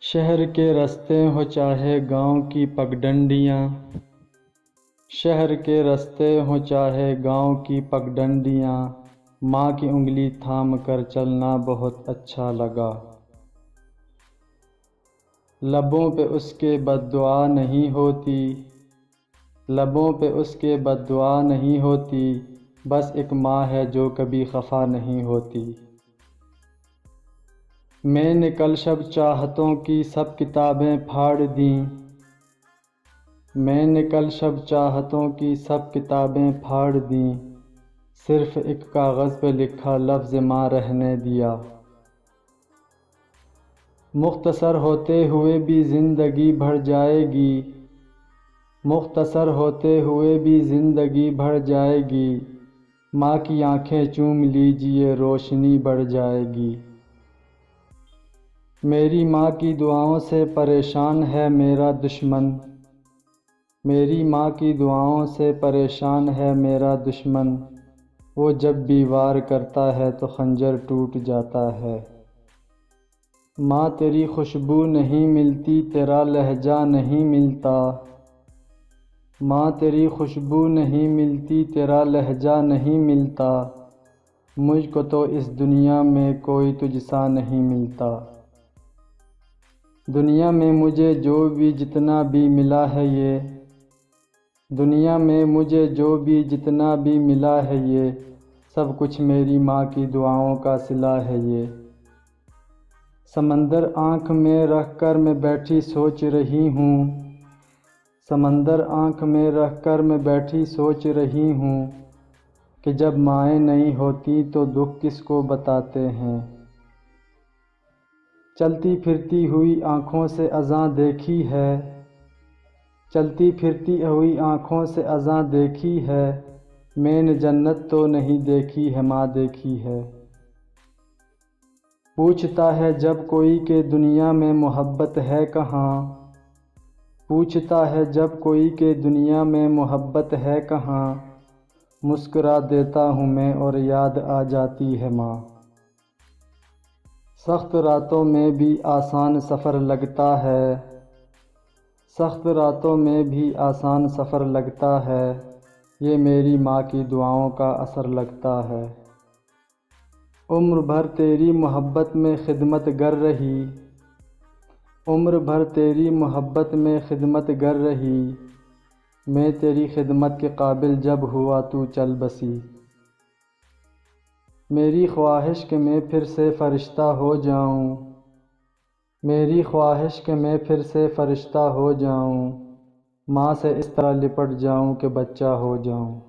شہر کے رستے ہو چاہے گاؤں کی پگڈنڈیاں، شہر کے رستے ہوں چاہے گاؤں کی پگڈنڈیاں، ماں کی انگلی تھام کر چلنا بہت اچھا لگا۔ لبوں پہ اس کے بد دعا نہیں ہوتی، لبوں پہ اس کے بد دعا نہیں ہوتی، بس ایک ماں ہے جو کبھی خفا نہیں ہوتی۔ میں نے کل شب چاہتوں کی سب کتابیں پھاڑ دیں، میں نے کل شب چاہتوں کی سب کتابیں پھاڑ دیں، صرف ایک کاغذ پہ لکھا لفظ ماں رہنے دیا۔ مختصر ہوتے ہوئے بھی زندگی بڑھ جائے گی، مختصر ہوتے ہوئے بھی زندگی بڑھ جائے گی، ماں کی آنکھیں چوم لیجئے روشنی بڑھ جائے گی۔ میری ماں کی دعاؤں سے پریشان ہے میرا دشمن، میری ماں کی دعاؤں سے پریشان ہے میرا دشمن، وہ جب بھی وار کرتا ہے تو خنجر ٹوٹ جاتا ہے۔ ماں تیری خوشبو نہیں ملتی، تیرا لہجہ نہیں ملتا، ماں تیری خوشبو نہیں ملتی، تیرا لہجہ نہیں ملتا، مجھ کو تو اس دنیا میں کوئی تجھ سا نہیں ملتا۔ دنیا میں مجھے جو بھی جتنا بھی ملا ہے یہ، دنیا میں مجھے جو بھی جتنا بھی ملا ہے یہ، سب کچھ میری ماں کی دعاؤں کا صلہ ہے یہ۔ سمندر آنکھ میں رکھ کر میں بیٹھی سوچ رہی ہوں، سمندر آنکھ میں رکھ کر میں بیٹھی سوچ رہی ہوں، کہ جب مائیں نہیں ہوتی تو دکھ کس کو بتاتے ہیں۔ چلتی پھرتی ہوئی آنکھوں سے اذاں دیکھی ہے، چلتی پھرتی ہوئی آنکھوں سے اذاں دیکھی ہے، میں نے جنت تو نہیں دیکھی ہے ماں دیکھی ہے۔ پوچھتا ہے جب کوئی کہ دنیا میں محبت ہے کہاں، پوچھتا ہے جب کوئی کہ دنیا میں محبت ہے کہاں، مسکرا دیتا ہوں میں اور یاد آ جاتی ہے ماں۔ سخت راتوں میں بھی آسان سفر لگتا ہے، سخت راتوں میں بھی آسان سفر لگتا ہے، یہ میری ماں کی دعاؤں کا اثر لگتا ہے۔ عمر بھر تیری محبت میں خدمت گر رہی، عمر بھر تیری محبت میں خدمت گر رہی، میں تیری خدمت کے قابل جب ہوا تو چل بسی۔ میری خواہش کہ میں پھر سے فرشتہ ہو جاؤں، میری خواہش کہ میں پھر سے فرشتہ ہو جاؤں، ماں سے اس طرح لپٹ جاؤں کہ بچہ ہو جاؤں۔